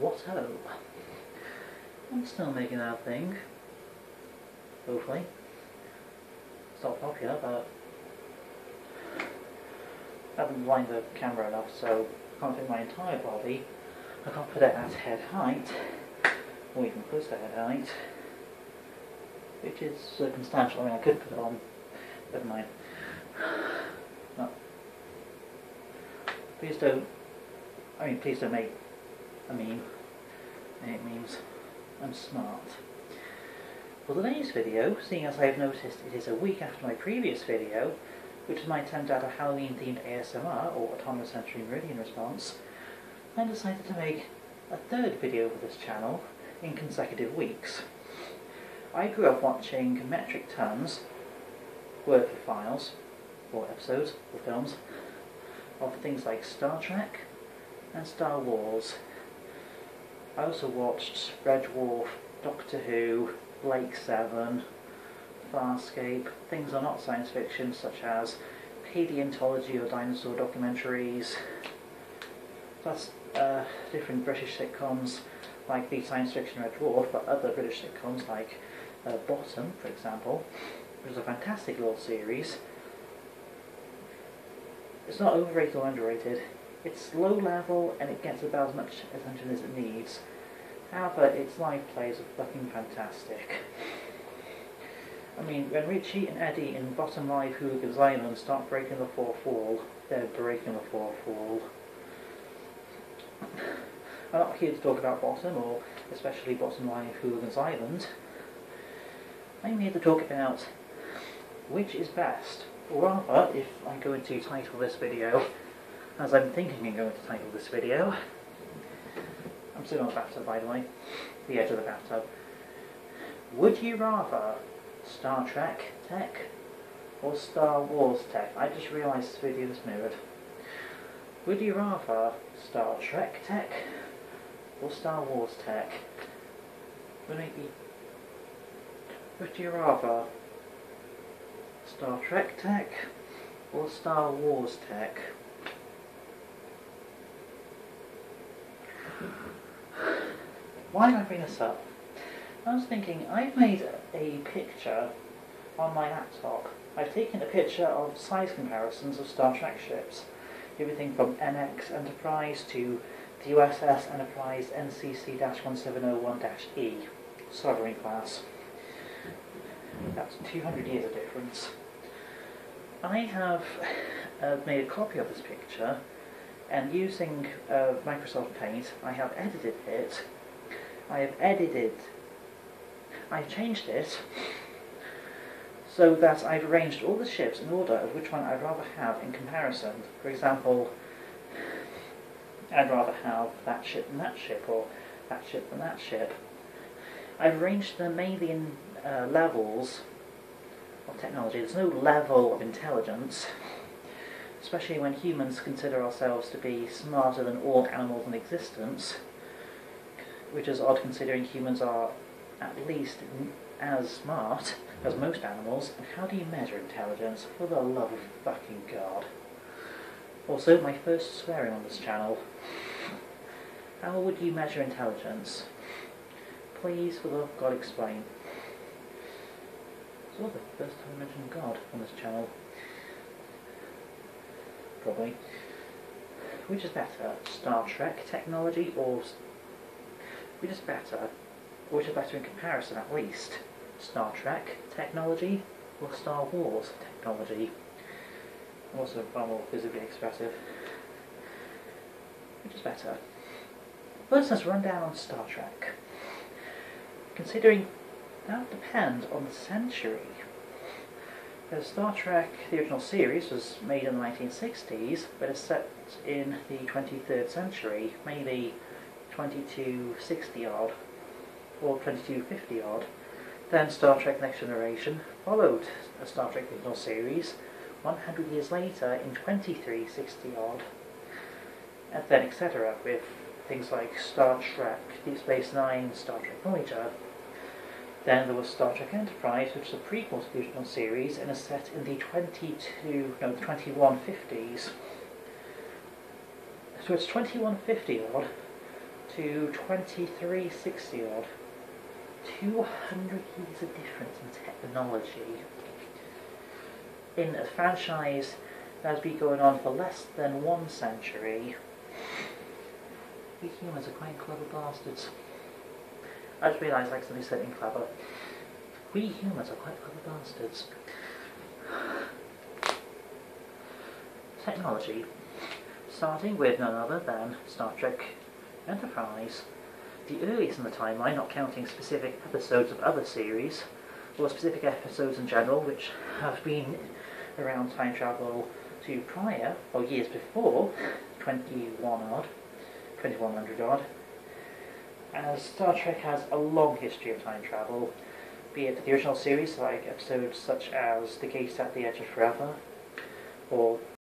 What ho? I'm still making that thing. Hopefully. It's not popular, but I haven't lined the camera enough, so I can't fit my entire body. I can't put it at head height, or even close to head height, which is circumstantial. I mean, I could put it on. Never mind. No. Please don't make a meme. I hate memes. I'm smart. For today's video, seeing as I have noticed it is a week after my previous video, which is my attempt at a Halloween-themed ASMR, or Autonomous Sensory Meridian Response, I decided to make a third video for this channel in consecutive weeks. I grew up watching metric tons, word for files, or episodes, or films, of things like Star Trek and Star Wars. I also watched Red Dwarf, Doctor Who, Blake 7, Farscape, things that are not science fiction such as paleontology or dinosaur documentaries, plus different British sitcoms like the science fiction Red Dwarf, but other British sitcoms like Bottom, for example, which is a fantastic little series. It's not overrated or underrated. It's low level and it gets about as much attention as it needs. However, its live plays are fucking fantastic. I mean, when Richie and Eddie in Bottom Live Hooligan's Island start breaking the fourth wall, they're breaking the fourth wall. I'm not here to talk about Bottom, or especially Bottom Live Hooligan's Island. I'm here to talk about which is best. Or rather, if I'm going to title this video, as I'm thinking I'm going to title this video, I'm sitting on the bathtub, by the way, the edge of the bathtub. Would you rather Star Trek tech or Star Wars tech? I just realised this video is mirrored. Would you rather Star Trek tech or Star Wars tech? Would you rather Star Trek tech or Star Wars tech? Why did I bring this up? I was thinking, I've made a picture on my laptop. I've taken a picture of size comparisons of Star Trek ships. Everything from NX Enterprise to the USS Enterprise NCC-1701-E, Sovereign class. That's 200 years of difference. I have made a copy of this picture, and using Microsoft Paint, I have edited it. I've changed it so that I've arranged all the ships in order of which one I'd rather have in comparison. For example, I'd rather have that ship than that ship, or that ship than that ship. I've arranged them mainly in levels of technology. There's no level of intelligence, especially when humans consider ourselves to be smarter than all animals in existence, which is odd considering humans are at least as smart as most animals. And how do you measure intelligence? For the love of fucking God. Also, my first swearing on this channel. How would you measure intelligence? Please, for the love of God, explain. It's also the first time I mentioned God on this channel. Probably. Which is better, Star Trek technology, or which is better in comparison at least, Star Trek technology or Star Wars technology? I'm also far more visibly expressive. Which is better? First, let's run down on Star Trek. Considering that would depend on the century. Because Star Trek, the original series, was made in the 1960s, but it's set in the 23rd century, maybe 2260 odd, or 2250 odd. Then Star Trek Next Generation followed a Star Trek original series 100 years later in 2360 odd, and then etc. with things like Star Trek Deep Space Nine, Star Trek Voyager. Then there was Star Trek Enterprise, which is a prequel to the original series and is set in the 2150s. So it's 2150 odd to 2360 odd. 200 years of difference in technology. In a franchise that has been going on for less than 1 century, we humans are quite clever bastards. I just realised like somebody said in clever. We humans are quite clever bastards. Technology. Starting with none other than Star Trek Enterprise. The earliest in the timeline, not counting specific episodes of other series, or specific episodes in general, which have been around time travel to prior, or years before, 2100 odd, as Star Trek has a long history of time travel, be it the original series, like episodes such as The Gate at the Edge of Forever, or